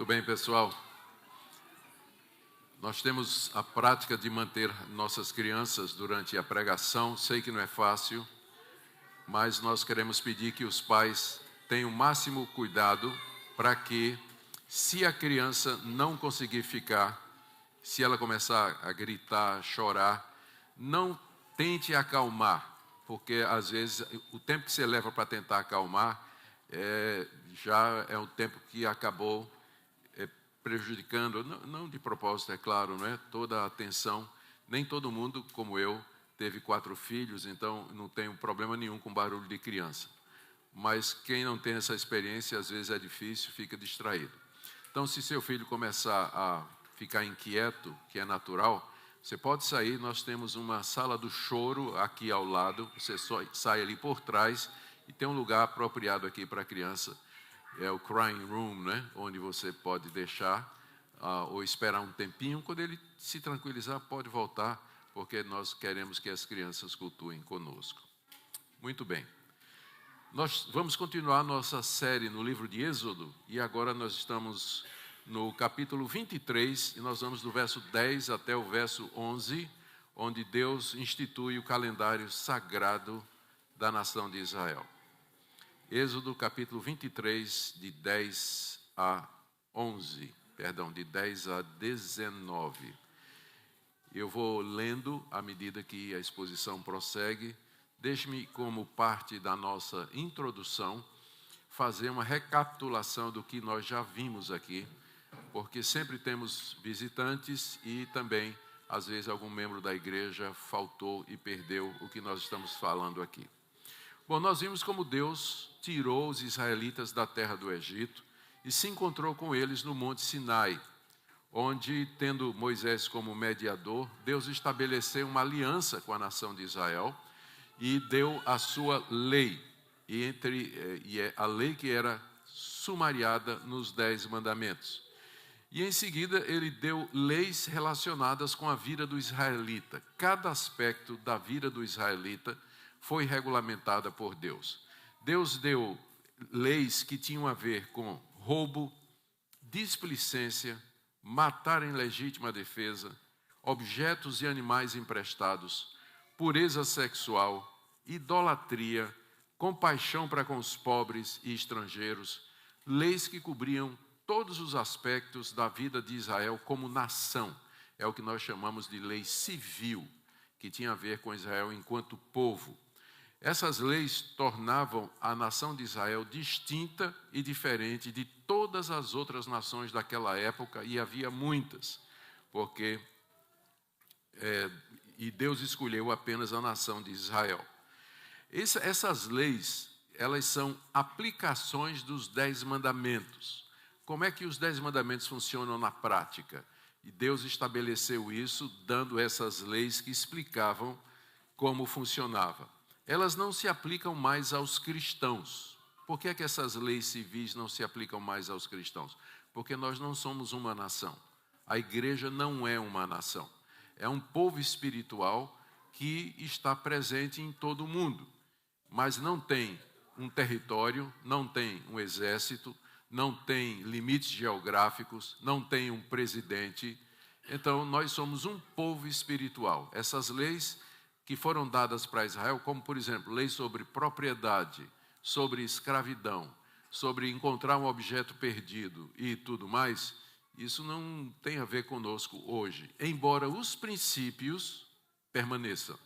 Muito bem, pessoal. Nós temos a prática de manter nossas crianças durante a pregação. Sei que não é fácil, mas nós queremos pedir que os pais tenham o máximo cuidado para que, se a criança não conseguir ficar, se ela começar a gritar, a chorar, não tente acalmar, porque às vezes o tempo que você leva para tentar acalmar já é um tempo que acabou prejudicando, não de propósito, é claro, não é? Toda a atenção. Nem todo mundo, como eu, teve 4 filhos, então não tenho problema nenhum com barulho de criança. Mas quem não tem essa experiência, às vezes é difícil, fica distraído. Então, se seu filho começar a ficar inquieto, que é natural, você pode sair. Nós temos uma sala do choro aqui ao lado, você só sai ali por trás e tem um lugar apropriado aqui para a criança. É o crying room, né? Onde você pode deixar ou esperar um tempinho. Quando ele se tranquilizar, pode voltar, porque nós queremos que as crianças cultuem conosco. Muito bem. Nós vamos continuar nossa série no livro de Êxodo, e agora nós estamos no capítulo 23, e nós vamos do verso 10 até o verso 11, onde Deus institui o calendário sagrado da nação de Israel. Êxodo capítulo 23, de 10 a 19. Eu vou lendo à medida que a exposição prossegue. Deixe-me, como parte da nossa introdução, fazer uma recapitulação do que nós já vimos aqui, porque sempre temos visitantes e também, às vezes, algum membro da igreja faltou e perdeu o que nós estamos falando aqui. Bom, nós vimos como Deus tirou os israelitas da terra do Egito e se encontrou com eles no Monte Sinai, onde, tendo Moisés como mediador, Deus estabeleceu uma aliança com a nação de Israel e deu a sua lei, a lei que era sumariada nos 10 mandamentos. E em seguida ele deu leis relacionadas com a vida do israelita. Cada aspecto da vida do israelita foi regulamentada por Deus. Deus deu leis que tinham a ver com roubo, displicência, matar em legítima defesa, objetos e animais emprestados, pureza sexual, idolatria, compaixão para com os pobres e estrangeiros, leis que cobriam todos os aspectos da vida de Israel como nação. É o que nós chamamos de lei civil, que tinha a ver com Israel enquanto povo. Essas leis tornavam a nação de Israel distinta e diferente de todas as outras nações daquela época, e havia muitas, e Deus escolheu apenas a nação de Israel. Essas leis, elas são aplicações dos 10 mandamentos. Como é que os 10 mandamentos funcionam na prática? E Deus estabeleceu isso, dando essas leis que explicavam como funcionava. Elas não se aplicam mais aos cristãos. Por que é que essas leis civis não se aplicam mais aos cristãos? Porque nós não somos uma nação. A igreja não é uma nação. É um povo espiritual que está presente em todo o mundo, mas não tem um território, não tem um exército, não tem limites geográficos, não tem um presidente. Então, nós somos um povo espiritual. Essas leis que foram dadas para Israel, como, por exemplo, leis sobre propriedade, sobre escravidão, sobre encontrar um objeto perdido e tudo mais, isso não tem a ver conosco hoje, embora os princípios permaneçam,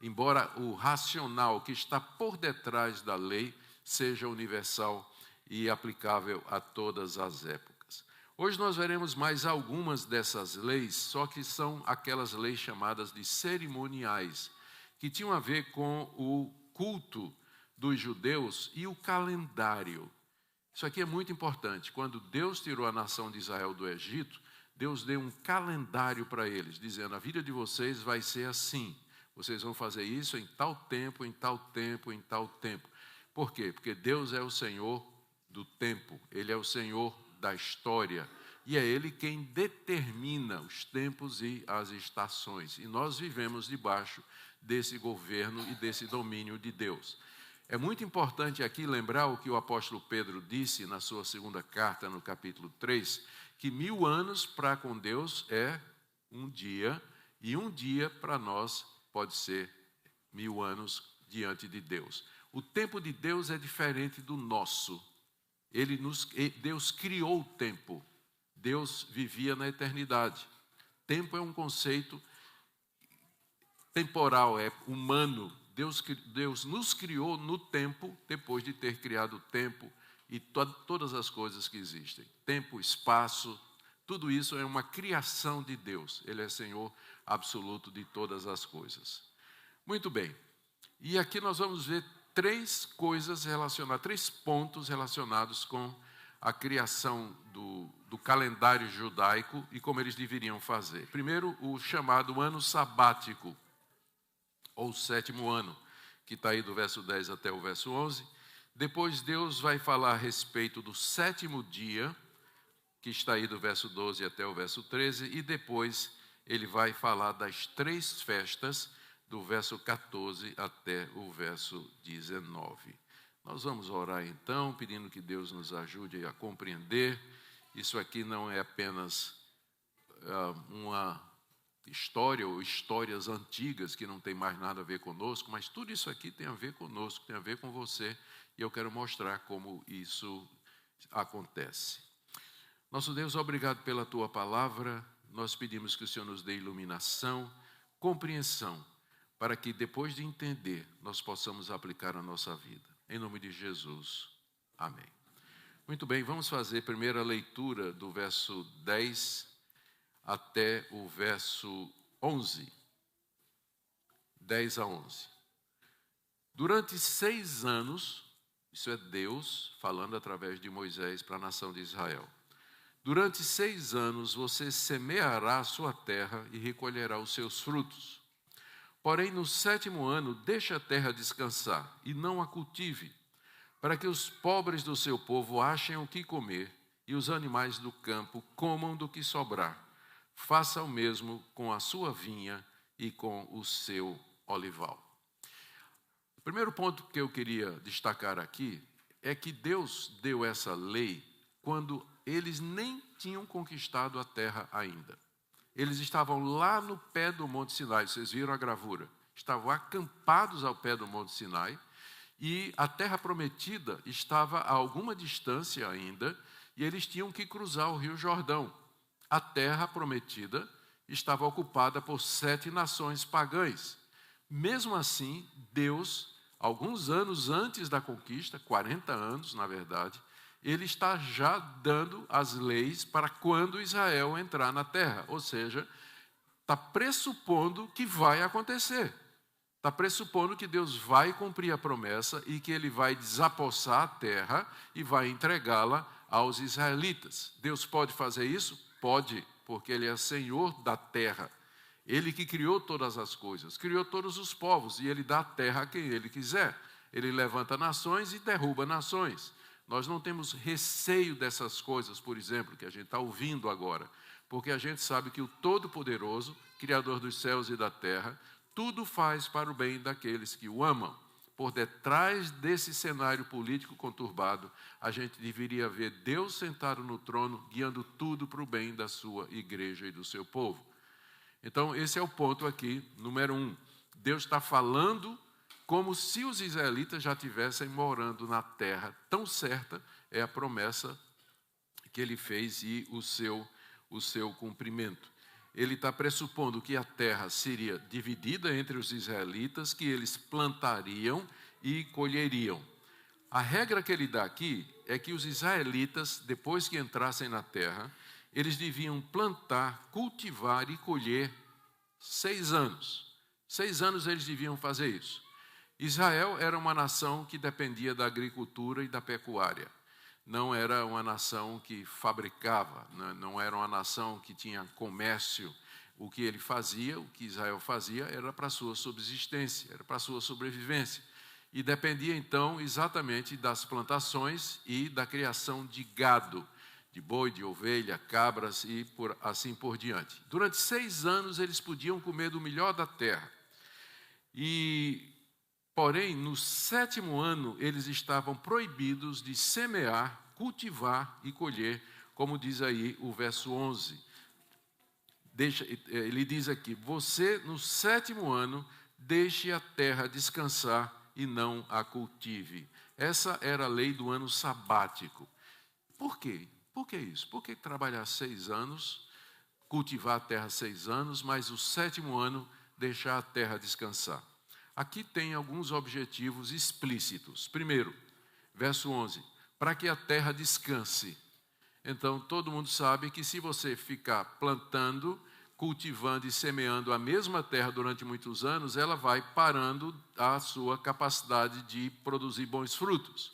embora o racional que está por detrás da lei seja universal e aplicável a todas as épocas. Hoje nós veremos mais algumas dessas leis, só que são aquelas leis chamadas de cerimoniais, que tinham a ver com o culto dos judeus e o calendário. Isso aqui é muito importante. Quando Deus tirou a nação de Israel do Egito, Deus deu um calendário para eles, dizendo: a vida de vocês vai ser assim. Vocês vão fazer isso em tal tempo, em tal tempo, em tal tempo. Por quê? Porque Deus é o Senhor do tempo, Ele é o Senhor da história, e é Ele quem determina os tempos e as estações. E nós vivemos debaixo desse governo e desse domínio de Deus. É muito importante aqui lembrar o que o apóstolo Pedro disse na sua segunda carta, no capítulo 3, que 1000 anos para com Deus é um dia, e um dia para nós pode ser 1000 anos diante de Deus. O tempo de Deus é diferente do nosso. Deus criou o tempo. Deus vivia na eternidade. Tempo é um conceito temporal, é humano. Deus nos criou no tempo, depois de ter criado o tempo e todas as coisas que existem. Tempo, espaço, tudo isso é uma criação de Deus. Ele é Senhor absoluto de todas as coisas. Muito bem. E aqui nós vamos ver três pontos relacionados com a criação do calendário judaico e como eles deveriam fazer. Primeiro, o chamado ano sabático, ou 7º ano, que está aí do verso 10 até o verso 11. Depois Deus vai falar a respeito do 7º dia, que está aí do verso 12 até o verso 13, e depois ele vai falar das 3 festas, do verso 14 até o verso 19. Nós vamos orar então, pedindo que Deus nos ajude a compreender. Isso aqui não é apenas uma história ou histórias antigas que não tem mais nada a ver conosco, mas tudo isso aqui tem a ver conosco, tem a ver com você, e eu quero mostrar como isso acontece. Nosso Deus, obrigado pela Tua palavra. Nós pedimos que o Senhor nos dê iluminação, compreensão, para que depois de entender, nós possamos aplicar a nossa vida. Em nome de Jesus. Amém. Muito bem, vamos fazer a primeira leitura do verso 10 até o verso 11. 10 a 11. Durante 6 anos, isso é Deus falando através de Moisés para a nação de Israel. Durante 6 anos você semeará a sua terra e recolherá os seus frutos. Porém, no 7º ano, deixe a terra descansar e não a cultive, para que os pobres do seu povo achem o que comer e os animais do campo comam do que sobrar. Faça o mesmo com a sua vinha e com o seu olival. O primeiro ponto que eu queria destacar aqui é que Deus deu essa lei quando eles nem tinham conquistado a terra ainda. Eles estavam lá no pé do Monte Sinai, vocês viram a gravura. Estavam acampados ao pé do Monte Sinai e a terra prometida estava a alguma distância ainda e eles tinham que cruzar o Rio Jordão. A terra prometida estava ocupada por 7 nações pagãs. Mesmo assim, Deus, alguns anos antes da conquista, 40 anos na verdade, ele está já dando as leis para quando Israel entrar na terra. Ou seja, está pressupondo que vai acontecer. Está pressupondo que Deus vai cumprir a promessa e que ele vai desapossar a terra e vai entregá-la aos israelitas. Deus pode fazer isso? Pode, porque ele é Senhor da terra. Ele que criou todas as coisas, criou todos os povos e ele dá a terra a quem ele quiser. Ele levanta nações e derruba nações. Nós não temos receio dessas coisas, por exemplo, que a gente está ouvindo agora, porque a gente sabe que o Todo-Poderoso, Criador dos céus e da terra, tudo faz para o bem daqueles que o amam. Por detrás desse cenário político conturbado, a gente deveria ver Deus sentado no trono, guiando tudo para o bem da sua igreja e do seu povo. Então, esse é o ponto aqui, número 1. Deus está falando como se os israelitas já estivessem morando na terra. Tão certa é a promessa que ele fez e o seu cumprimento. Ele está pressupondo que a terra seria dividida entre os israelitas, que eles plantariam e colheriam. A regra que ele dá aqui é que os israelitas, depois que entrassem na terra, eles deviam plantar, cultivar e colher 6 anos. 6 anos eles deviam fazer isso. Israel era uma nação que dependia da agricultura e da pecuária. Não era uma nação que fabricava, não era uma nação que tinha comércio. O que ele fazia, o que Israel fazia, era para a sua subsistência, era para a sua sobrevivência. E dependia, então, exatamente das plantações e da criação de gado, de boi, de ovelha, cabras e assim por diante. Durante 6 anos, eles podiam comer do melhor da terra. E Porém, no 7º ano, eles estavam proibidos de semear, cultivar e colher, como diz aí o verso 11. Ele diz aqui, você no 7º ano, deixe a terra descansar e não a cultive. Essa era a lei do ano sabático. Por quê? Por que isso? Por que trabalhar 6 anos, cultivar a terra 6 anos, mas o 7º ano deixar a terra descansar? Aqui tem alguns objetivos explícitos. Primeiro, verso 11, para que a terra descanse. Então, todo mundo sabe que se você ficar plantando, cultivando e semeando a mesma terra durante muitos anos, ela vai parando a sua capacidade de produzir bons frutos.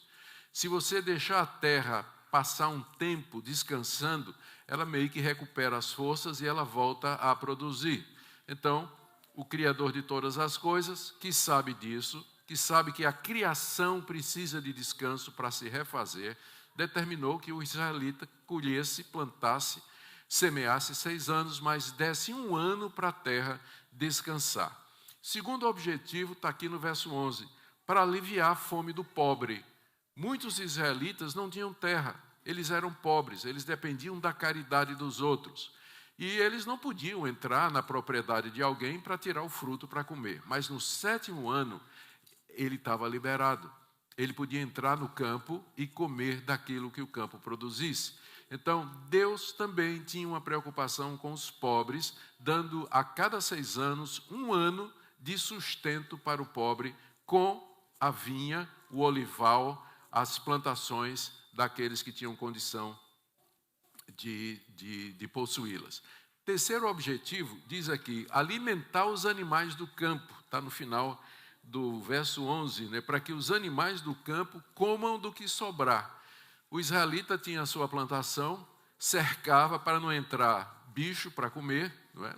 Se você deixar a terra passar um tempo descansando, ela meio que recupera as forças e ela volta a produzir. Então, o Criador de todas as coisas, que sabe disso, que sabe que a criação precisa de descanso para se refazer, determinou que o israelita colhesse, plantasse, semeasse 6 anos, mas desse 1 ano para a terra descansar. Segundo objetivo está aqui no verso 11, para aliviar a fome do pobre. Muitos israelitas não tinham terra, eles eram pobres, eles dependiam da caridade dos outros. E eles não podiam entrar na propriedade de alguém para tirar o fruto para comer. Mas no 7º ano, ele estava liberado. Ele podia entrar no campo e comer daquilo que o campo produzisse. Então, Deus também tinha uma preocupação com os pobres, dando a cada 6 anos 1 ano de sustento para o pobre com a vinha, o olival, as plantações daqueles que tinham condição de possuí-las. Terceiro objetivo, diz aqui, alimentar os animais do campo. Está no final do verso 11, né? Para que os animais do campo comam do que sobrar. O israelita tinha a sua plantação, cercava para não entrar bicho para comer, não é?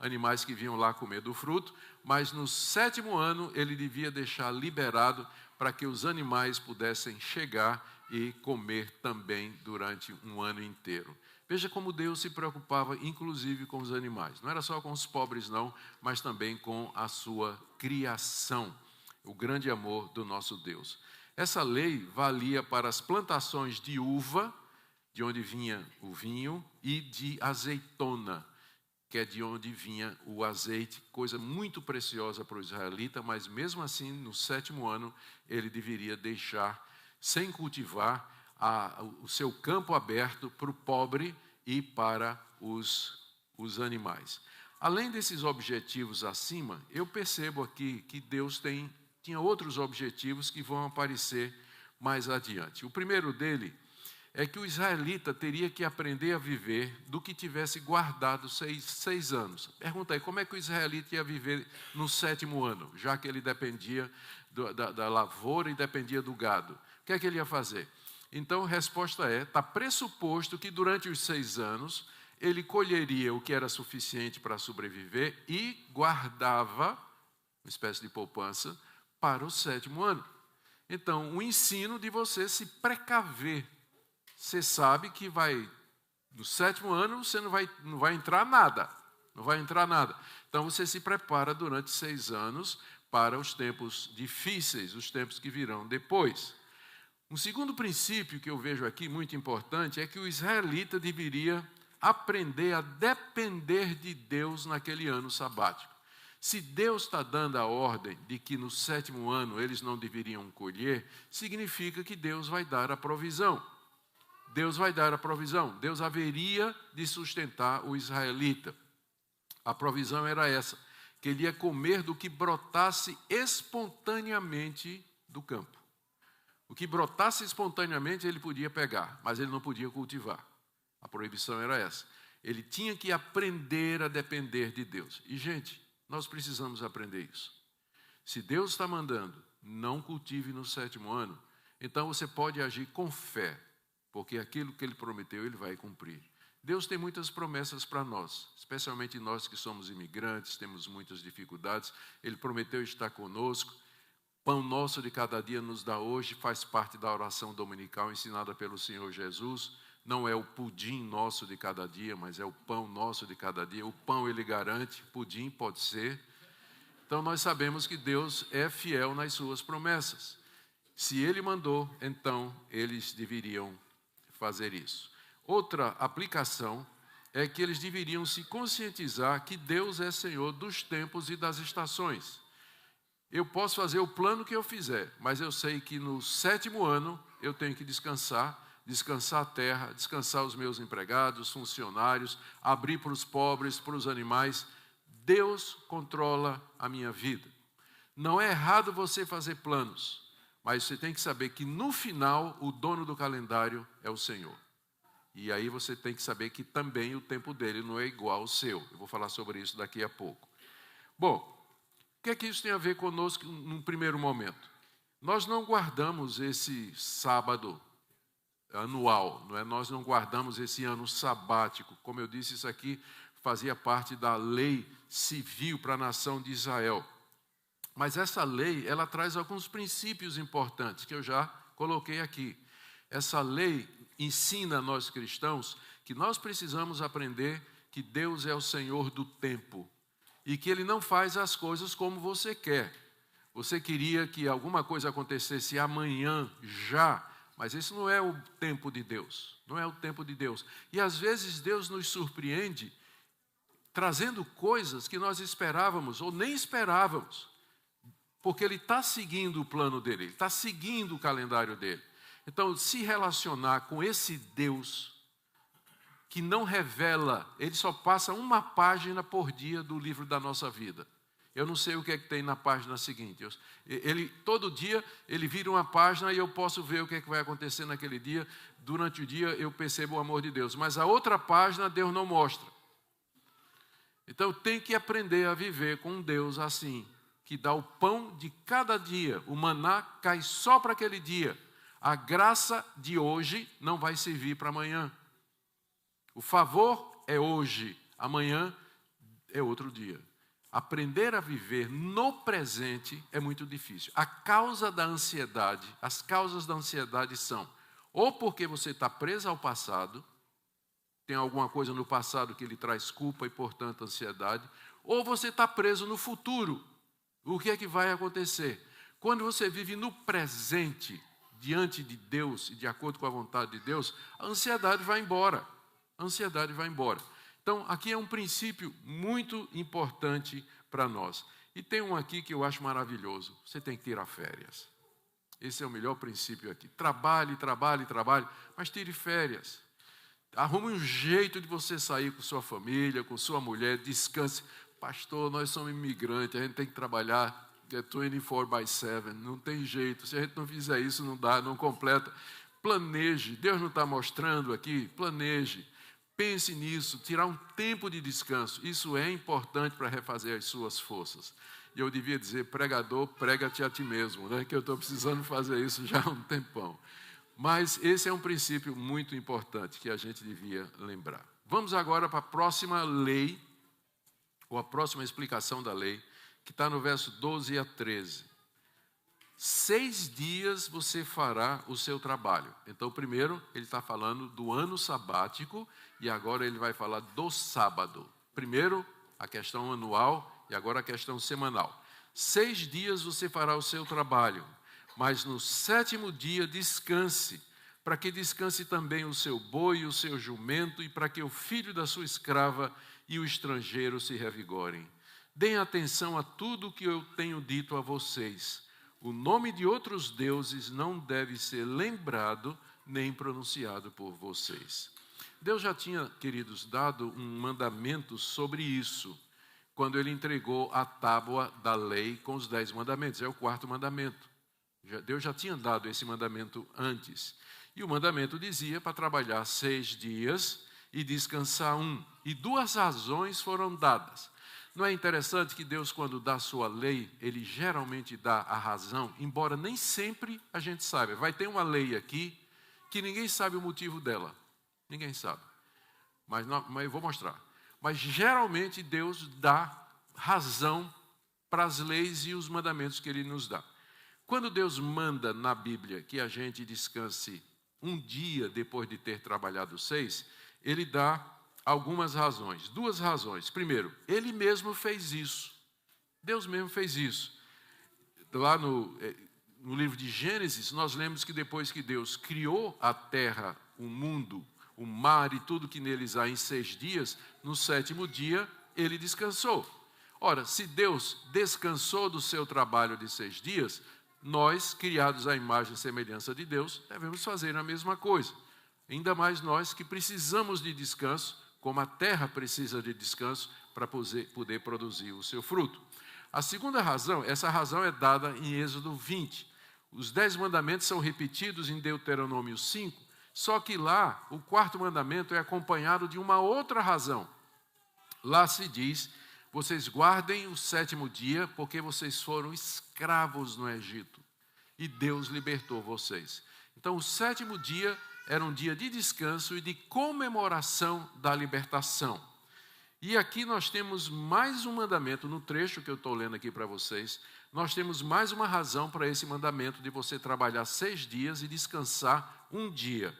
Animais que vinham lá comer do fruto, mas no 7º ano ele devia deixar liberado para que os animais pudessem chegar e comer também durante 1 ano inteiro. Veja como Deus se preocupava, inclusive, com os animais. Não era só com os pobres, não, mas também com a sua criação. O grande amor do nosso Deus. Essa lei valia para as plantações de uva, de onde vinha o vinho, e de azeitona, que é de onde vinha o azeite, coisa muito preciosa para o israelita, mas mesmo assim, no 7º ano, ele deveria deixar sem cultivar o seu campo aberto para o pobre e para os animais. Além desses objetivos acima, eu percebo aqui que Deus tinha outros objetivos que vão aparecer mais adiante. O primeiro dele é que o israelita teria que aprender a viver do que tivesse guardado 6 anos. Pergunta aí, como é que o israelita ia viver no 7º ano, já que ele dependia da lavoura e dependia do gado? O que é que ele ia fazer? Então, a resposta está pressuposto que durante os 6 anos, ele colheria o que era suficiente para sobreviver e guardava, uma espécie de poupança, para o 7º ano. Então, o ensino de você se precaver. Você sabe que no 7º ano você não vai entrar nada. Não vai entrar nada. Então, você se prepara durante 6 anos para os tempos difíceis, os tempos que virão depois. Um segundo princípio que eu vejo aqui, muito importante, é que o israelita deveria aprender a depender de Deus naquele ano sabático. Se Deus está dando a ordem de que no 7º ano eles não deveriam colher, significa que Deus vai dar a provisão. Deus vai dar a provisão. Deus haveria de sustentar o israelita. A provisão era essa, que ele ia comer do que brotasse espontaneamente do campo. O que brotasse espontaneamente ele podia pegar, mas ele não podia cultivar. A proibição era essa. Ele tinha que aprender a depender de Deus. E, gente, nós precisamos aprender isso. Se Deus está mandando, não cultive no 7º ano, então você pode agir com fé, porque aquilo que Ele prometeu, Ele vai cumprir. Deus tem muitas promessas para nós, especialmente nós que somos imigrantes, temos muitas dificuldades. Ele prometeu estar conosco. Pão nosso de cada dia nos dá hoje, faz parte da oração dominical ensinada pelo Senhor Jesus. Não é o pudim nosso de cada dia, mas é o pão nosso de cada dia. O pão ele garante, pudim pode ser. Então nós sabemos que Deus é fiel nas suas promessas. Se Ele mandou, então eles deveriam fazer isso. Outra aplicação é que eles deveriam se conscientizar que Deus é Senhor dos tempos e das estações. Eu posso fazer o plano que eu fizer, mas eu sei que no 7º ano eu tenho que descansar a terra, descansar os meus empregados, funcionários, abrir para os pobres, para os animais. Deus controla a minha vida. Não é errado você fazer planos, mas você tem que saber que no final o dono do calendário é o Senhor. E aí você tem que saber que também o tempo dele não é igual ao seu. Eu vou falar sobre isso daqui a pouco. Bom, o que é que isso tem a ver conosco num primeiro momento? Nós não guardamos esse sábado anual, não é? Nós não guardamos esse ano sabático. Como eu disse, isso aqui fazia parte da lei civil para a nação de Israel. Mas essa lei, ela traz alguns princípios importantes que eu já coloquei aqui. Essa lei ensina a nós cristãos que nós precisamos aprender que Deus é o Senhor do tempo e que Ele não faz as coisas como você quer. Você queria que alguma coisa acontecesse amanhã, já, mas esse não é o tempo de Deus. Não é o tempo de Deus. E às vezes Deus nos surpreende trazendo coisas que nós esperávamos ou nem esperávamos, porque Ele está seguindo o plano dele, Ele está seguindo o calendário dele. Então, se relacionar com esse Deus que não revela, Ele só passa uma página por dia do livro da nossa vida. Eu não sei o que é que tem na página seguinte. Todo dia ele vira uma página e eu posso ver o que é que vai acontecer naquele dia. Durante o dia eu percebo o amor de Deus, mas a outra página Deus não mostra. Então, tem que aprender a viver com um Deus assim, que dá o pão de cada dia. O maná cai só para aquele dia. A graça de hoje não vai servir para amanhã. O favor é hoje, amanhã é outro dia. Aprender a viver no presente é muito difícil. As causas da ansiedade são ou porque você está preso ao passado, tem alguma coisa no passado que lhe traz culpa e, portanto, ansiedade, ou você está preso no futuro. O que é que vai acontecer? Quando você vive no presente, diante de Deus e de acordo com a vontade de Deus, a ansiedade vai embora. A ansiedade vai embora. Então, aqui é um princípio muito importante para nós. E tem um aqui que eu acho maravilhoso. Você tem que tirar férias. Esse é o melhor princípio aqui. Trabalhe, trabalhe, trabalhe, mas tire férias. Arrume um jeito de você sair com sua família, com sua mulher, descanse. Pastor, nós somos imigrantes, a gente tem que trabalhar 24/7, não tem jeito. Se a gente não fizer isso, não dá, não completa. Planeje, Deus não está mostrando aqui, planeje. Pense nisso, tirar um tempo de descanso. Isso é importante para refazer as suas forças. E eu devia dizer, pregador, prega-te a ti mesmo, né? Que eu estou precisando fazer isso já há um tempão. Mas esse é um princípio muito importante que a gente devia lembrar. Vamos agora para a próxima lei, ou a próxima explicação da lei, que está no verso 12 a 13. 6 dias você fará o seu trabalho. Então, primeiro, ele está falando do ano sabático, e agora ele vai falar do sábado. Primeiro, a questão anual, e agora a questão semanal. 6 dias você fará o seu trabalho, mas no 7º dia descanse, para que descanse também o seu boi e o seu jumento, e para que o filho da sua escrava e o estrangeiro se revigorem. Deem atenção a tudo o que eu tenho dito a vocês. O nome de outros deuses não deve ser lembrado nem pronunciado por vocês. Deus já tinha, queridos, dado um mandamento sobre isso, quando ele entregou a tábua da lei com os 10 mandamentos. É o 4º mandamento. Deus já tinha dado esse mandamento antes. E o mandamento dizia para trabalhar 6 dias e descansar 1. E 2 razões foram dadas. Não é interessante que Deus, quando dá a sua lei, Ele geralmente dá a razão, embora nem sempre a gente saiba. Vai ter uma lei aqui que ninguém sabe o motivo dela. Ninguém sabe. Mas eu vou mostrar. Mas geralmente Deus dá razão para as leis e os mandamentos que Ele nos dá. Quando Deus manda na Bíblia que a gente descanse 1 dia depois de ter trabalhado 6, Ele dá algumas razões. 2 razões. Primeiro, Ele mesmo fez isso. Deus mesmo fez isso. Lá no livro de Gênesis, nós lemos que depois que Deus criou a terra, o mundo, o mar e tudo que neles há em 6 dias, no 7º dia ele descansou. Ora, se Deus descansou do seu trabalho de 6 dias, nós, criados à imagem e semelhança de Deus, devemos fazer a mesma coisa. Ainda mais nós que precisamos de descanso, como a terra precisa de descanso para poder produzir o seu fruto. A segunda razão, essa razão é dada em Êxodo 20. Os 10 mandamentos são repetidos em Deuteronômio 5, só que lá o 4º mandamento é acompanhado de uma outra razão. Lá se diz: vocês guardem o 7º dia, porque vocês foram escravos no Egito e Deus libertou vocês. Então o 7º dia era um dia de descanso e de comemoração da libertação. E aqui nós temos mais um mandamento, no trecho que eu estou lendo aqui para vocês, nós temos mais uma razão para esse mandamento de você trabalhar 6 dias e descansar um dia.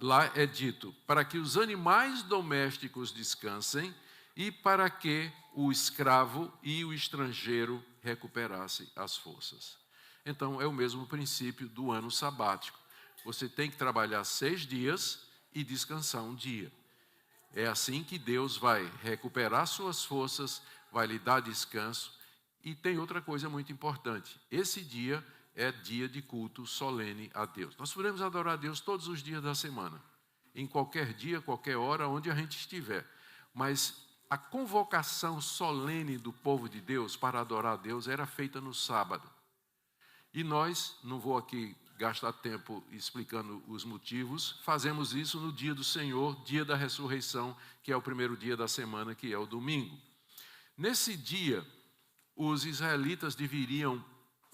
Lá é dito, para que os animais domésticos descansem e para que o escravo e o estrangeiro recuperassem as forças. Então, é o mesmo princípio do ano sabático. Você tem que trabalhar 6 dias e descansar um dia. É assim que Deus vai recuperar suas forças, vai lhe dar descanso. E tem outra coisa muito importante. Esse dia é dia de culto solene a Deus. Nós podemos adorar a Deus todos os dias da semana, em qualquer dia, qualquer hora, onde a gente estiver. Mas a convocação solene do povo de Deus para adorar a Deus era feita no sábado. E nós, não vou aqui gastar tempo explicando os motivos, fazemos isso no dia do Senhor, dia da ressurreição, que é o primeiro dia da semana, que é o domingo. Nesse dia, os israelitas deveriam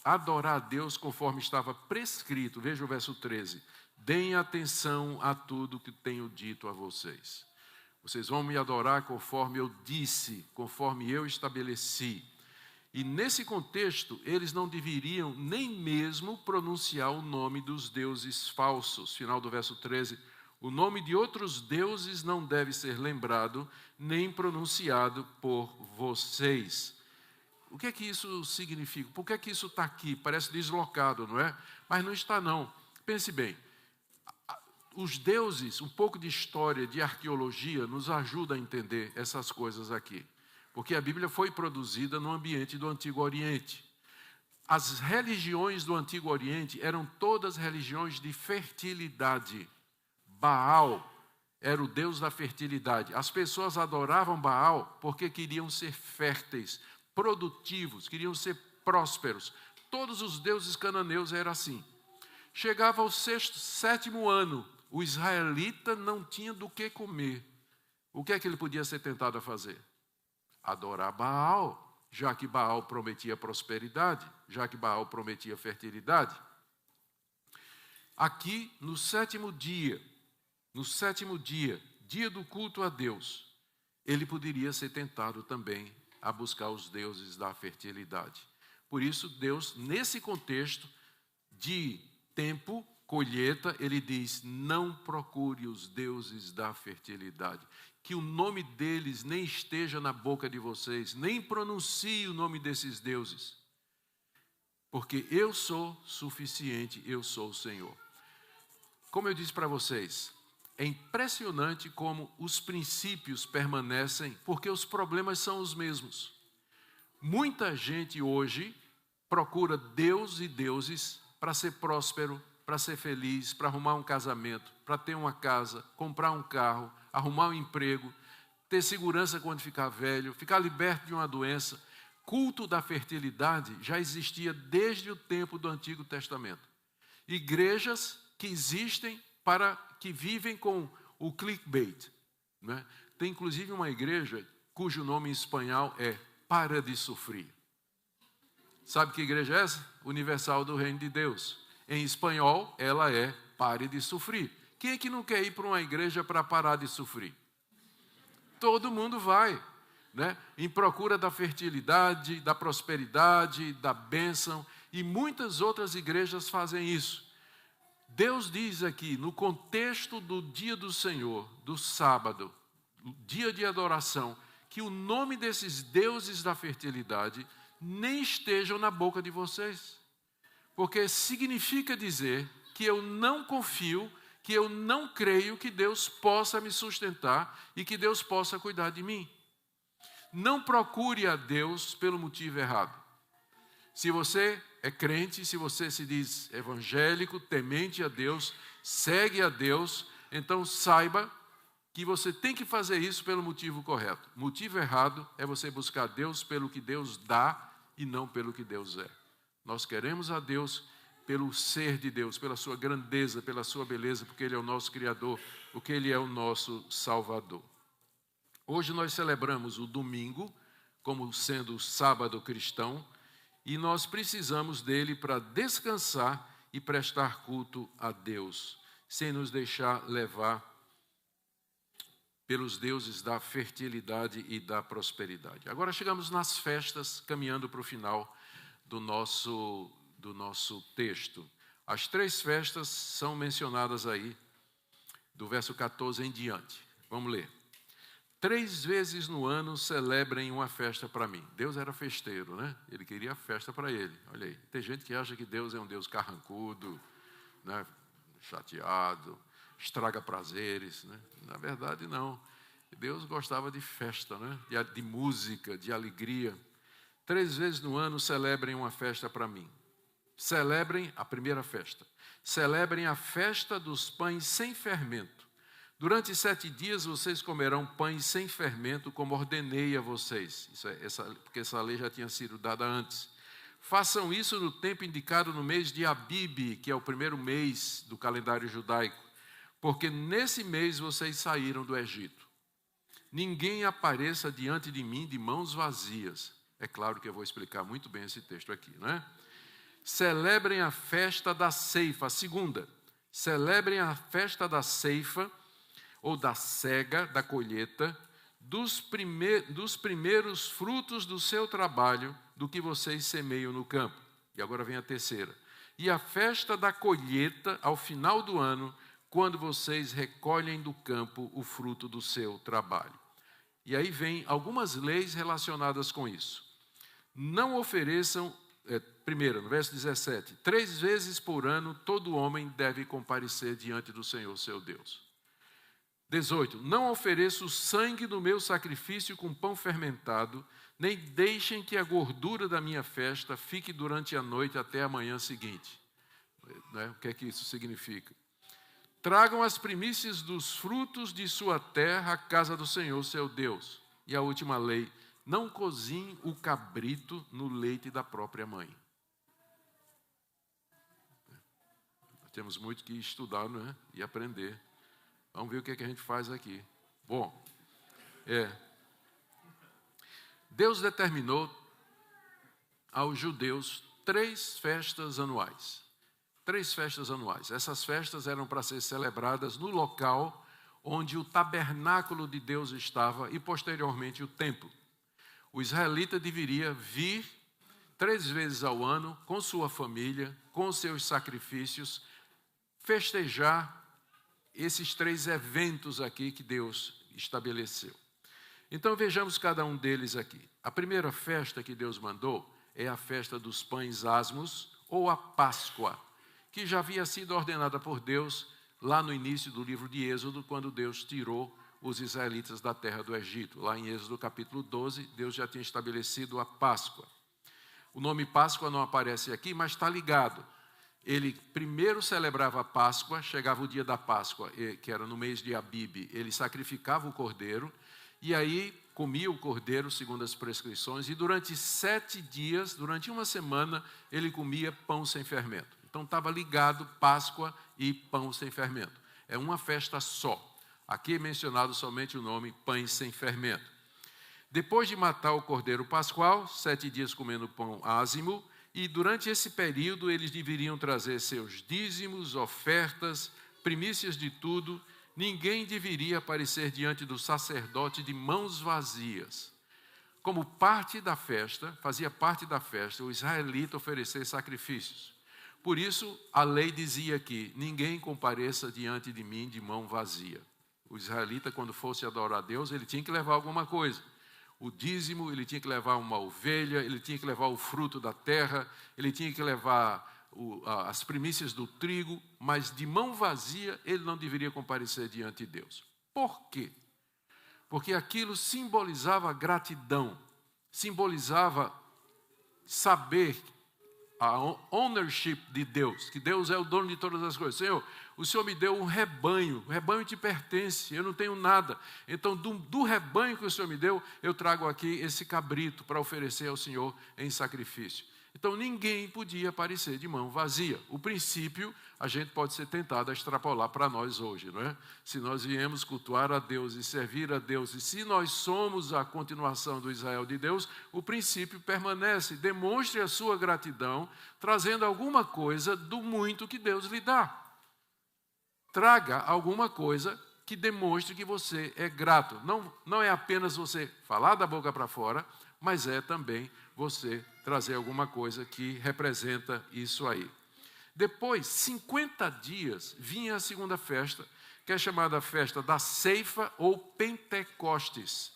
adorar a Deus conforme estava prescrito. Veja o verso 13. Deem atenção a tudo que tenho dito a vocês. Vocês vão me adorar conforme eu disse, conforme eu estabeleci. E nesse contexto, eles não deveriam nem mesmo pronunciar o nome dos deuses falsos. Final do verso 13. O nome de outros deuses não deve ser lembrado, nem pronunciado por vocês. O que é que isso significa? Por que é que isso está aqui? Parece deslocado, não é? Mas não está, não. Pense bem. Os deuses, um pouco de história, de arqueologia, nos ajuda a entender essas coisas aqui. Porque a Bíblia foi produzida no ambiente do Antigo Oriente. As religiões do Antigo Oriente eram todas religiões de fertilidade. Baal era o deus da fertilidade. As pessoas adoravam Baal porque queriam ser férteis, produtivos, queriam ser prósperos. Todos os deuses cananeus eram assim. Chegava ao 6º, 7º ano, o israelita não tinha do que comer. O que é que ele podia ser tentado a fazer? Adorar Baal, já que Baal prometia prosperidade, já que Baal prometia fertilidade. Aqui, no 7º dia, dia do culto a Deus, ele poderia ser tentado também a buscar os deuses da fertilidade. Por isso, Deus, nesse contexto de tempo, colheita, ele diz: não procure os deuses da fertilidade. Que o nome deles nem esteja na boca de vocês, nem pronuncie o nome desses deuses. Porque eu sou suficiente, eu sou o Senhor. Como eu disse para vocês, é impressionante como os princípios permanecem, porque os problemas são os mesmos. Muita gente hoje procura Deus e deuses para ser próspero, para ser feliz, para arrumar um casamento, para ter uma casa, comprar um carro, arrumar um emprego, ter segurança quando ficar velho, ficar liberto de uma doença. Culto da fertilidade já existia desde o tempo do Antigo Testamento. Igrejas que existem que vivem com o clickbait, né? Tem inclusive uma igreja cujo nome em espanhol é Para de Sofrer. Sabe que igreja é essa? Universal do Reino de Deus. Em espanhol, ela é Pare de Sofrer. Quem é que não quer ir para uma igreja para parar de sofrer? Todo mundo vai, né? Em procura da fertilidade, da prosperidade, da bênção, e muitas outras igrejas fazem isso. Deus diz aqui, no contexto do dia do Senhor, do sábado, dia de adoração, que o nome desses deuses da fertilidade nem estejam na boca de vocês. Porque significa dizer que eu não confio, que eu não creio que Deus possa me sustentar e que Deus possa cuidar de mim. Não procure a Deus pelo motivo errado. Se você é crente, se você se diz evangélico, temente a Deus, segue a Deus, então saiba que você tem que fazer isso pelo motivo correto. O motivo errado é você buscar Deus pelo que Deus dá e não pelo que Deus é. Nós queremos a Deus pelo ser de Deus, pela sua grandeza, pela sua beleza, porque Ele é o nosso Criador, porque Ele é o nosso Salvador. Hoje nós celebramos o domingo como sendo o sábado cristão e nós precisamos dele para descansar e prestar culto a Deus, sem nos deixar levar pelos deuses da fertilidade e da prosperidade. Agora chegamos nas festas, caminhando para o final do nosso texto. As 3 festas são mencionadas aí, do verso 14 em diante. Vamos ler. 3 vezes no ano celebrem uma festa para mim. Deus era festeiro, né? Ele queria festa para ele. Olha aí, tem gente que acha que Deus é um Deus carrancudo, né? Chateado, estraga prazeres, né? Na verdade, não. Deus gostava de festa, né? De música, de alegria. 3 vezes no ano celebrem uma festa para mim. Celebrem a primeira festa. Celebrem a festa dos pães sem fermento. Durante 7 dias vocês comerão pães sem fermento, como ordenei a vocês. Porque essa lei já tinha sido dada antes. Façam isso no tempo indicado no mês de Abibe, que é o primeiro mês do calendário judaico, porque nesse mês vocês saíram do Egito. Ninguém apareça diante de mim de mãos vazias. É claro que eu vou explicar muito bem esse texto aqui, não é? Celebrem a festa da ceifa. A segunda, celebrem a festa da ceifa, ou da cega, da colheita, dos primeiros frutos do seu trabalho, do que vocês semeiam no campo. E agora vem a terceira. E a festa da colheita, ao final do ano, quando vocês recolhem do campo o fruto do seu trabalho. E aí vem algumas leis relacionadas com isso. Não ofereçam, primeiro, no verso 17, 3 vezes por ano todo homem deve comparecer diante do Senhor, seu Deus. 18. Não ofereço o sangue do meu sacrifício com pão fermentado, nem deixem que a gordura da minha festa fique durante a noite até a manhã seguinte. O que é que isso significa? Tragam as primícias dos frutos de sua terra à casa do Senhor, seu Deus. E a última lei, não cozinhe o cabrito no leite da própria mãe. Nós temos muito que estudar, não é? E aprender. Vamos ver o que é que a gente faz aqui. Bom, Deus determinou aos judeus 3 festas anuais. 3 festas anuais. Essas festas eram para ser celebradas no local onde o tabernáculo de Deus estava e, posteriormente, o templo. O israelita deveria vir 3 vezes ao ano com sua família, com seus sacrifícios, festejar esses 3 eventos aqui que Deus estabeleceu. Então vejamos cada um deles aqui. A primeira festa que Deus mandou é a festa dos pães asmos, ou a Páscoa, que já havia sido ordenada por Deus lá no início do livro de Êxodo, quando Deus tirou os israelitas da terra do Egito. Lá em Êxodo capítulo 12, Deus já tinha estabelecido a Páscoa. O nome Páscoa não aparece aqui, mas está ligado. Ele primeiro celebrava a Páscoa, chegava o dia da Páscoa, que era no mês de Abibe, ele sacrificava o cordeiro, e aí comia o cordeiro segundo as prescrições, e durante 7 dias, durante uma semana, ele comia pão sem fermento. Então estava ligado Páscoa e pão sem fermento. É uma festa só. Aqui é mencionado somente o nome pães sem fermento. Depois de matar o cordeiro pascual, 7 dias comendo pão ázimo, e durante esse período eles deveriam trazer seus dízimos, ofertas, primícias de tudo. Ninguém deveria aparecer diante do sacerdote de mãos vazias. Como parte da festa, fazia parte da festa, o israelita oferecer sacrifícios. Por isso, a lei dizia que ninguém compareça diante de mim de mão vazia. O israelita, quando fosse adorar a Deus, ele tinha que levar alguma coisa. o dízimo, ele tinha que levar uma ovelha, ele tinha que levar o fruto da terra, ele tinha que levar as primícias do trigo, mas de mão vazia ele não deveria comparecer diante de Deus. Por quê? Porque aquilo simbolizava gratidão, simbolizava saber a ownership de Deus, que Deus é o dono de todas as coisas. Senhor, o Senhor me deu um rebanho, o rebanho te pertence, eu não tenho nada. Então, do rebanho que o Senhor me deu, eu trago aqui esse cabrito para oferecer ao Senhor em sacrifício. Então, ninguém podia aparecer de mão vazia. O princípio, a gente pode ser tentado a extrapolar para nós hoje, não é? Se nós viemos cultuar a Deus e servir a Deus, e se nós somos a continuação do Israel de Deus, o princípio permanece. Demonstre a sua gratidão, trazendo alguma coisa do muito que Deus lhe dá. Traga alguma coisa que demonstre que você é grato. Não é apenas você falar da boca para fora, mas é também você trazer alguma coisa que representa isso aí. Depois, 50 dias, vinha a segunda festa, que é chamada festa da ceifa ou Pentecostes,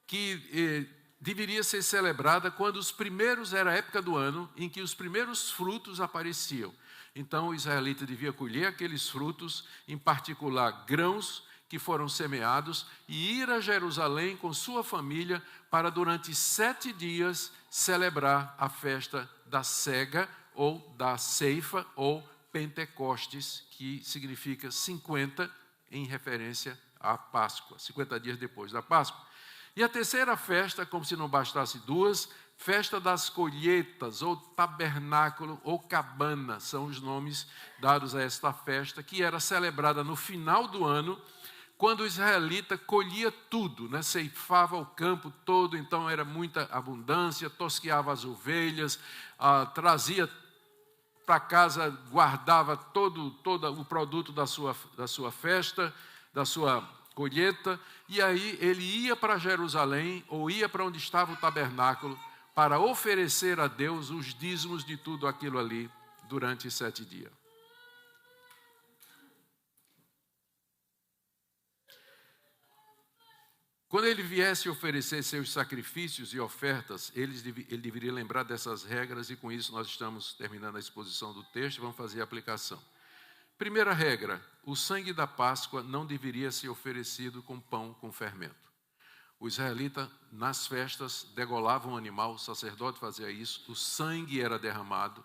que deveria ser celebrada quando era a época do ano em que os primeiros frutos apareciam. Então, o israelita devia colher aqueles frutos, em particular grãos que foram semeados, e ir a Jerusalém com sua família para, durante 7 dias, celebrar a festa da cega, ou da ceifa, ou Pentecostes, que significa 50, em referência à Páscoa, 50 dias depois da Páscoa. E a terceira festa, como se não bastasse 2, festa das colheitas, ou tabernáculo, ou cabana, são os nomes dados a esta festa, que era celebrada no final do ano, quando o israelita colhia tudo, né? Ceifava o campo todo, então era muita abundância, tosqueava as ovelhas, trazia para casa, guardava todo o produto da sua festa, da sua colheita, e aí ele ia para Jerusalém, ou ia para onde estava o tabernáculo, para oferecer a Deus os dízimos de tudo aquilo ali, durante 7 dias. Quando ele viesse oferecer seus sacrifícios e ofertas, ele deveria lembrar dessas regras, e com isso nós estamos terminando a exposição do texto, vamos fazer a aplicação. Primeira regra, o sangue da Páscoa não deveria ser oferecido com pão com fermento. O israelita, nas festas, degolava um animal, o sacerdote fazia isso, o sangue era derramado,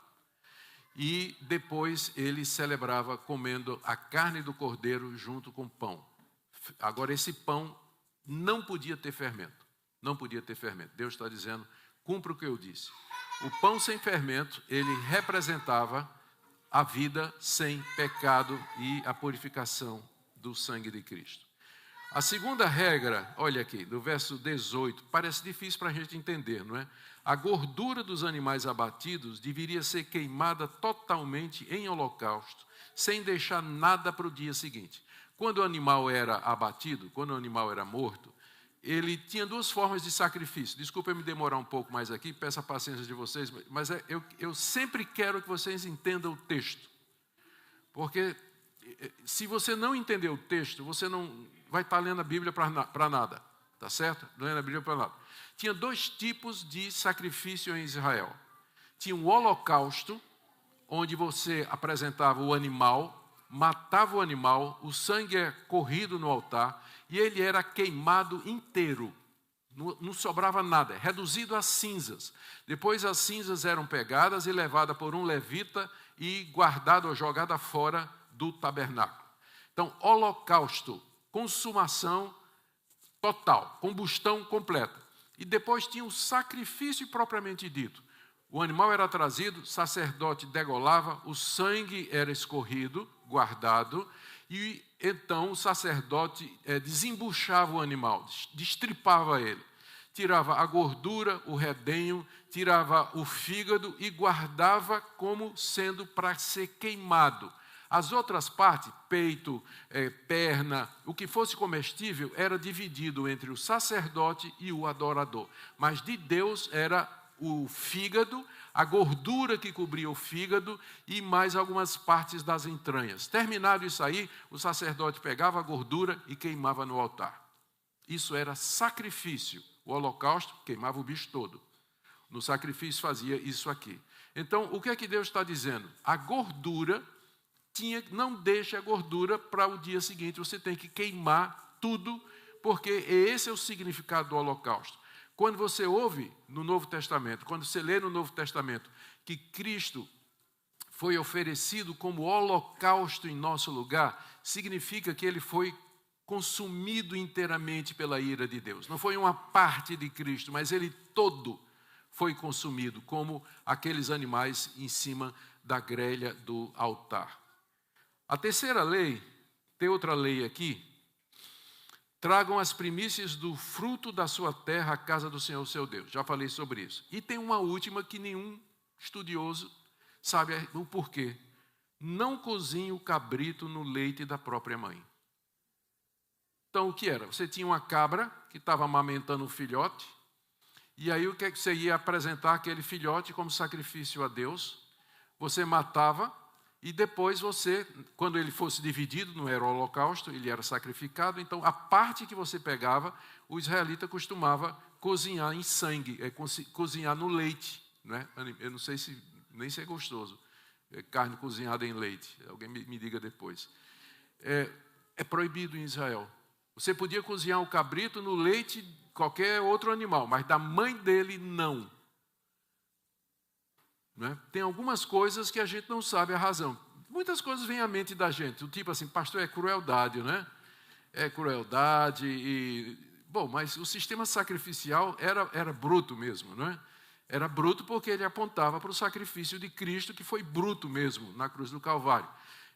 e depois ele celebrava comendo a carne do cordeiro junto com pão. Agora, esse pão não podia ter fermento. Não podia ter fermento. Deus está dizendo, cumpra o que eu disse. O pão sem fermento, ele representava a vida sem pecado e a purificação do sangue de Cristo. A segunda regra, olha aqui, do verso 18, parece difícil para a gente entender, não é? A gordura dos animais abatidos deveria ser queimada totalmente em holocausto, sem deixar nada para o dia seguinte. Quando o animal era abatido, quando o animal era morto, ele tinha 2 formas de sacrifício. Desculpa eu me demorar um pouco mais aqui, peço a paciência de vocês, mas eu sempre quero que vocês entendam o texto. Porque se você não entender o texto, você não vai estar lendo a Bíblia para nada, tá certo? Lendo a Bíblia para nada. Tinha 2 tipos de sacrifício em Israel. Tinha um holocausto, onde você apresentava o animal, matava o animal, o sangue é corrido no altar e ele era queimado inteiro, não sobrava nada, reduzido a cinzas. Depois as cinzas eram pegadas e levadas por um levita e guardada ou jogada fora do tabernáculo. Então, holocausto, consumação total, combustão completa. E depois tinha o sacrifício propriamente dito. O animal era trazido, o sacerdote degolava, o sangue era escorrido, guardado, e então o sacerdote desembuchava o animal, destripava ele. Tirava a gordura, o redenho, tirava o fígado e guardava como sendo para ser queimado. As outras partes, peito, perna, o que fosse comestível, era dividido entre o sacerdote e o adorador. Mas de Deus era o fígado, a gordura que cobria o fígado e mais algumas partes das entranhas. Terminado isso aí, o sacerdote pegava a gordura e queimava no altar. Isso era sacrifício. O holocausto queimava o bicho todo. No sacrifício fazia isso aqui. Então, o que é que Deus está dizendo? A gordura, não deixe a gordura para o dia seguinte. Você tem que queimar tudo, porque esse é o significado do holocausto. Quando você ouve no Novo Testamento, quando você lê no Novo Testamento que Cristo foi oferecido como holocausto em nosso lugar, significa que ele foi consumido inteiramente pela ira de Deus. Não foi uma parte de Cristo, mas ele todo foi consumido, como aqueles animais em cima da grelha do altar. A terceira lei, tem outra lei aqui, tragam as primícias do fruto da sua terra à casa do Senhor, seu Deus. Já falei sobre isso. E tem uma última que nenhum estudioso sabe o porquê. Não cozinhe o cabrito no leite da própria mãe. Então, o que era? Você tinha uma cabra que estava amamentando um filhote, e aí o que é que você ia apresentar aquele filhote como sacrifício a Deus? Você matava, e depois você, quando ele fosse dividido, não era o holocausto, ele era sacrificado, então a parte que você pegava, o israelita costumava cozinhar em sangue, cozinhar no leite. Né? Eu não sei nem se é gostoso, carne cozinhada em leite, alguém me diga depois. É proibido em Israel. Você podia cozinhar o cabrito no leite de qualquer outro animal, mas da mãe dele, não. Né? Tem algumas coisas que a gente não sabe a razão. Muitas coisas vêm à mente da gente, tipo assim, pastor, é crueldade, né? É crueldade e... Bom, mas o sistema sacrificial era bruto mesmo, não é? Era bruto porque ele apontava para o sacrifício de Cristo, que foi bruto mesmo, na cruz do Calvário.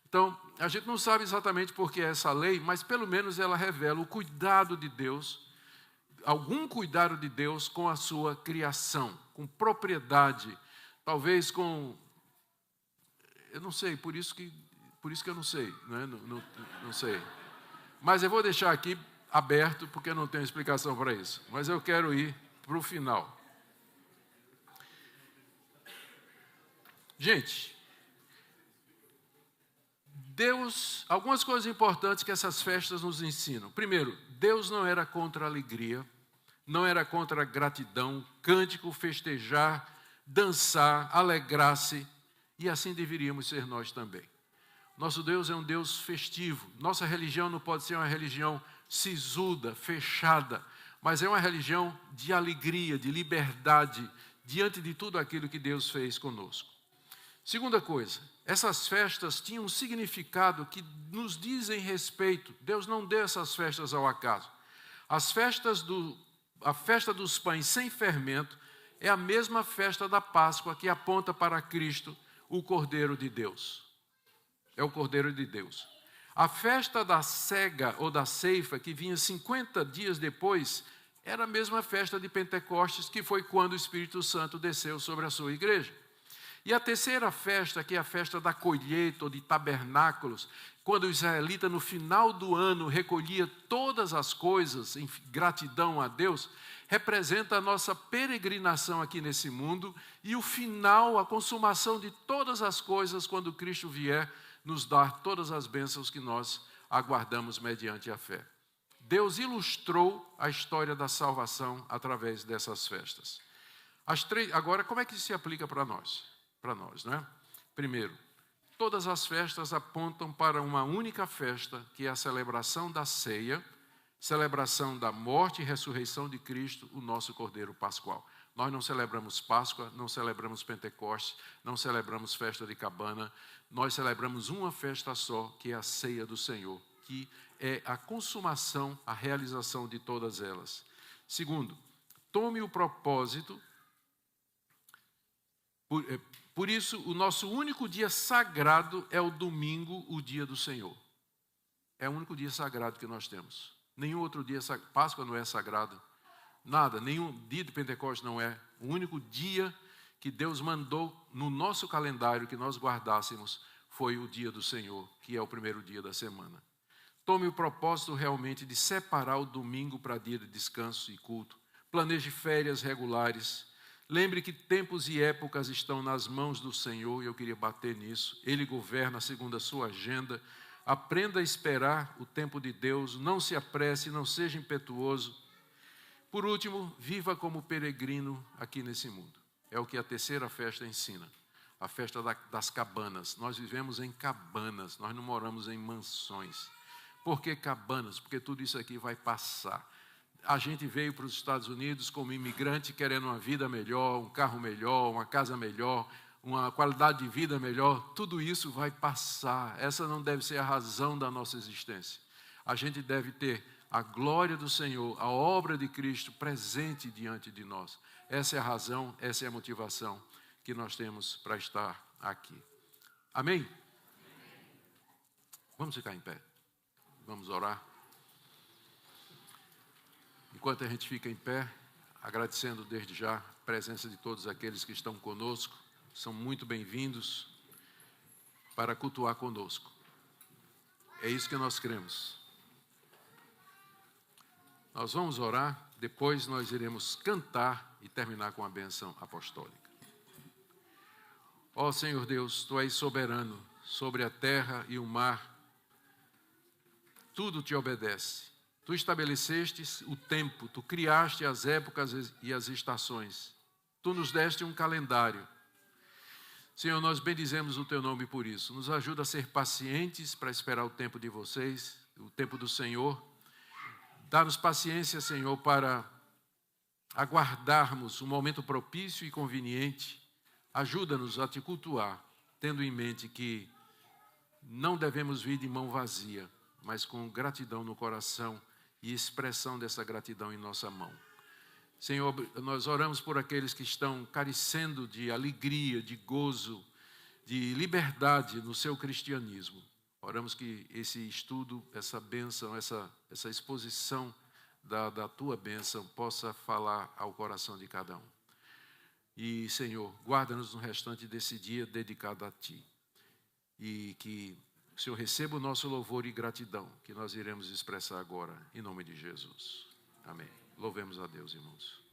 Então, a gente não sabe exatamente por que é essa lei, mas pelo menos ela revela o cuidado de Deus, algum cuidado de Deus com a sua criação, com propriedade, talvez com... Eu não sei, por isso que eu não sei, né? Não sei. Mas eu vou deixar aqui aberto, porque eu não tenho explicação para isso. Mas eu quero ir para o final. Gente, Deus, algumas coisas importantes que essas festas nos ensinam. Primeiro, Deus não era contra a alegria, não era contra a gratidão, cântico, festejar, dançar, alegrar-se, e assim deveríamos ser nós também. Nosso Deus é um Deus festivo. Nossa religião não pode ser uma religião sisuda, fechada, mas é uma religião de alegria, de liberdade, diante de tudo aquilo que Deus fez conosco. Segunda coisa, essas festas tinham um significado que nos dizem respeito. Deus não deu essas festas ao acaso. A festa dos pães sem fermento é a mesma festa da Páscoa que aponta para Cristo, o Cordeiro de Deus. É o Cordeiro de Deus. A festa da cega ou da ceifa, que vinha 50 dias depois, era a mesma festa de Pentecostes, que foi quando o Espírito Santo desceu sobre a sua igreja. E a terceira festa, que é a festa da colheita ou de tabernáculos, quando o israelita no final do ano recolhia todas as coisas em gratidão a Deus, representa a nossa peregrinação aqui nesse mundo e o final, a consumação de todas as coisas quando Cristo vier nos dar todas as bênçãos que nós aguardamos mediante a fé. Deus ilustrou a história da salvação através dessas festas. Agora, como é que isso se aplica para nós? Né? Primeiro, todas as festas apontam para uma única festa, que é a celebração da ceia, celebração da morte e ressurreição de Cristo, o nosso Cordeiro Pascual. Nós não celebramos Páscoa, não celebramos Pentecostes, não celebramos festa de cabana, nós celebramos uma festa só, que é a ceia do Senhor, que é a consumação, a realização de todas elas. Segundo, tome o propósito... Por isso, o nosso único dia sagrado é o domingo, o dia do Senhor. É o único dia sagrado que nós temos. Nenhum outro dia, Páscoa não é sagrado. Nada, nenhum dia de Pentecostes não é. O único dia que Deus mandou no nosso calendário que nós guardássemos foi o dia do Senhor, que é o primeiro dia da semana. Tome o propósito realmente de separar o domingo para dia de descanso e culto. Planeje férias regulares. Lembre que tempos e épocas estão nas mãos do Senhor, e eu queria bater nisso. Ele governa segundo a sua agenda. Aprenda a esperar o tempo de Deus, não se apresse, não seja impetuoso. Por último, viva como peregrino aqui nesse mundo. É o que a terceira festa ensina, a festa das cabanas. Nós vivemos em cabanas, nós não moramos em mansões. Por que cabanas? Porque tudo isso aqui vai passar. A gente veio para os Estados Unidos como imigrante querendo uma vida melhor, um carro melhor, uma casa melhor, uma qualidade de vida melhor. Tudo isso vai passar. Essa não deve ser a razão da nossa existência. A gente deve ter a glória do Senhor, a obra de Cristo presente diante de nós. Essa é a razão, essa é a motivação que nós temos para estar aqui. Amém? Vamos ficar em pé. Vamos orar. Enquanto a gente fica em pé, agradecendo desde já a presença de todos aqueles que estão conosco, são muito bem-vindos para cultuar conosco. É isso que nós cremos. Nós vamos orar, depois nós iremos cantar e terminar com a bênção apostólica. Ó Senhor Deus, Tu és soberano sobre a terra e o mar, tudo te obedece. Tu estabeleceste o tempo, Tu criaste as épocas e as estações. Tu nos deste um calendário. Senhor, nós bendizemos o Teu nome por isso. Nos ajuda a ser pacientes para esperar o tempo de vocês, o tempo do Senhor. Dá-nos paciência, Senhor, para aguardarmos um momento propício e conveniente. Ajuda-nos a Te cultuar, tendo em mente que não devemos vir de mão vazia, mas com gratidão no coração e expressão dessa gratidão em nossa mão. Senhor, nós oramos por aqueles que estão carecendo de alegria, de gozo, de liberdade no seu cristianismo. Oramos que esse estudo, essa bênção, essa exposição da Tua bênção possa falar ao coração de cada um. E, Senhor, guarda-nos no restante desse dia dedicado a Ti. E que o Senhor receba o nosso louvor e gratidão, que nós iremos expressar agora, em nome de Jesus. Amém. Louvemos a Deus, irmãos.